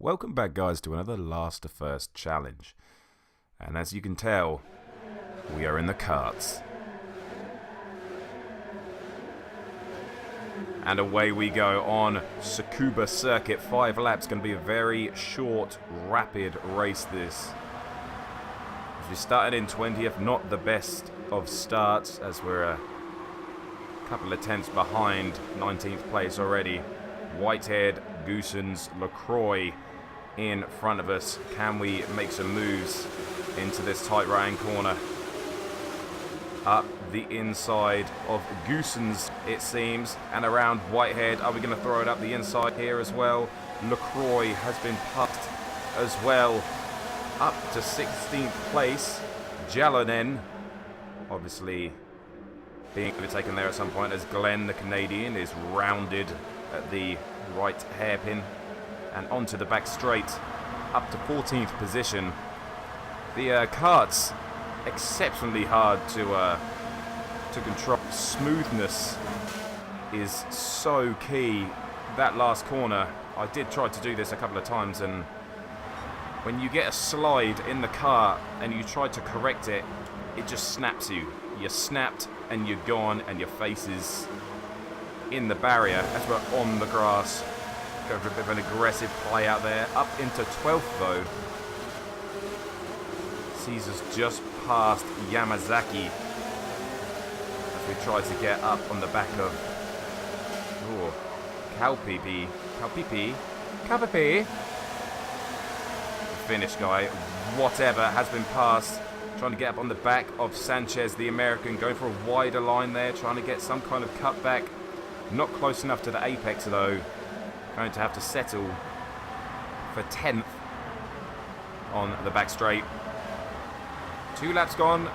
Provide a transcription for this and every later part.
Welcome back, guys, to another last to first challenge. And as you can tell, we are in the karts. And away we go on Tsukuba Circuit. 5 laps, going to be a very short, rapid race this. As we started in 20th, not the best of starts, as we're a couple of tenths behind 19th place already. Whitehead, Goosens, LaCroix in front of us. Can we make some moves into this tight right-hand corner? Up the inside of Goosens, it seems, and around Whitehead. Are we going to throw it up the inside here as well? LaCroix has been passed as well. Up to 16th place. Jalonen, obviously being overtaken there at some point, as Glenn, the Canadian, is rounded at the right hairpin and onto the back straight, up to 14th position. The karts exceptionally hard to control. Smoothness is so key. That last corner, I did try to do this a couple of times, and when you get a slide in the car and you try to correct it, it just snaps you. You're snapped and you're gone, and your face is in the barrier as we're on the grass. Go for a bit of an aggressive play out there. Up into 12th though. Sees us just past Yamazaki as we try to get up on the back of Kaupipi. The Finnish guy, whatever, has been passed. Trying to get up on the back of Sanchez, the American, going for a wider line there, trying to get some kind of cutback. Not close enough to the apex though. Going to have to settle for 10th on the back straight. 2 laps gone.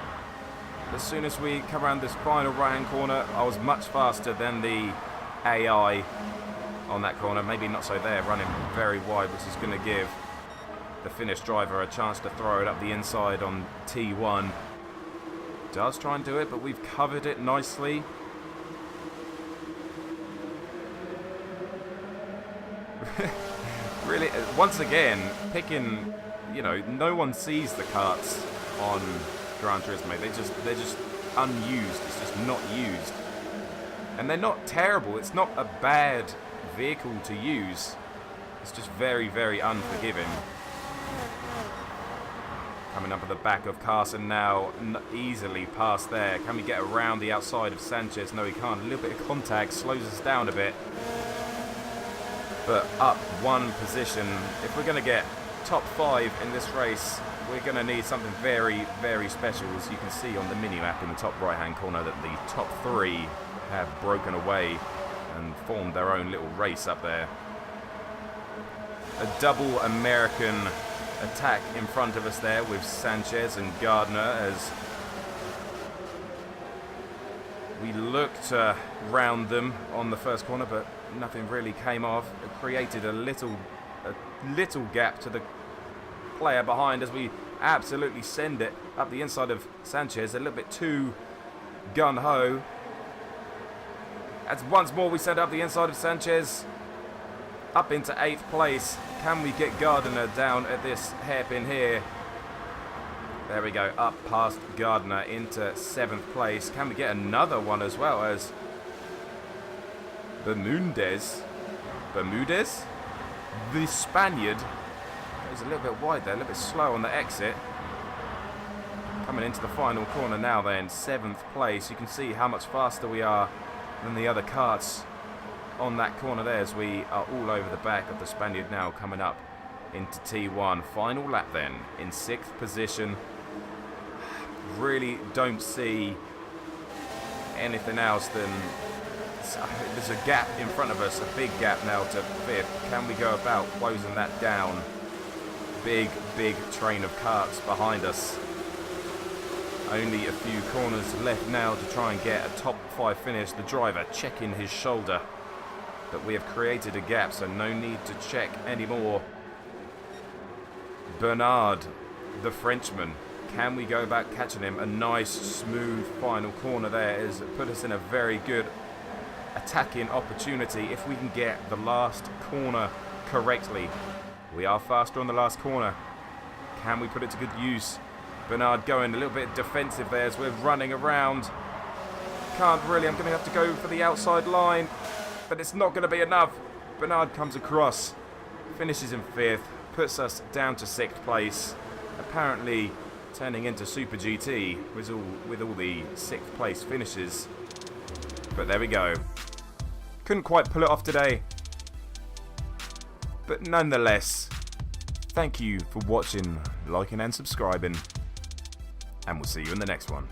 As soon as we come around this final right-hand corner, I was much faster than the AI on that corner. Maybe not so there, running very wide, which is going to give the Finnish driver a chance to throw it up the inside on T1. Does try and do it, but we've covered it nicely. Really, once again, picking, no one sees the karts on Gran Turismo. They're just unused. It's just not used. And they're not terrible. It's not a bad vehicle to use. It's just very, very unforgiving. Coming up at the back of Carson now, easily past there. Can we get around the outside of Sanchez? No, we can't. A little bit of contact slows us down a bit. But up 1 position. If we're going to get top 5 in this race, we're going to need something very, very special. As you can see on the mini-map in the top right-hand corner, that the top 3 have broken away and formed their own little race up there. A double American attack in front of us there with Sanchez and Gardner, as we looked to round them on the first corner, but nothing really came off. It created a little gap to the player behind as we absolutely send it up the inside of Sanchez. A little bit too gun-ho. As once more we send up the inside of Sanchez. Up into 8th place. Can we get Gardner down at this hairpin here? There we go, up past Gardner into 7th place. Can we get another one as well, as Bermudez, the Spaniard, goes a little bit wide there, a little bit slow on the exit. Coming into the final corner now then, 7th place. You can see how much faster we are than the other karts on that corner there, as we are all over the back of the Spaniard now, coming up into T1. Final lap then, in 6th position. Really don't see anything else than there's a gap in front of us, a big gap now to 5th. Can we go about closing that down? Big train of karts behind us. Only a few corners left now to try and get a top 5 finish. The driver checking his shoulder, but we have created a gap, so no need to check anymore. Bernard, the Frenchman, can we go about catching him? A nice smooth final corner there has put us in a very good attacking opportunity. If we can get the last corner correctly, We are faster on the last corner. Can we put it to good use? Bernard going a little bit defensive there as we're running around. Can't really. I'm going to have to go for the outside line. But it's not going to be enough. Bernard comes across. Finishes in 5th. Puts us down to 6th place. Apparently turning into Super GT with all the 6th place finishes. But there we go. Couldn't quite pull it off today. But nonetheless, thank you for watching, liking and subscribing. And we'll see you in the next one.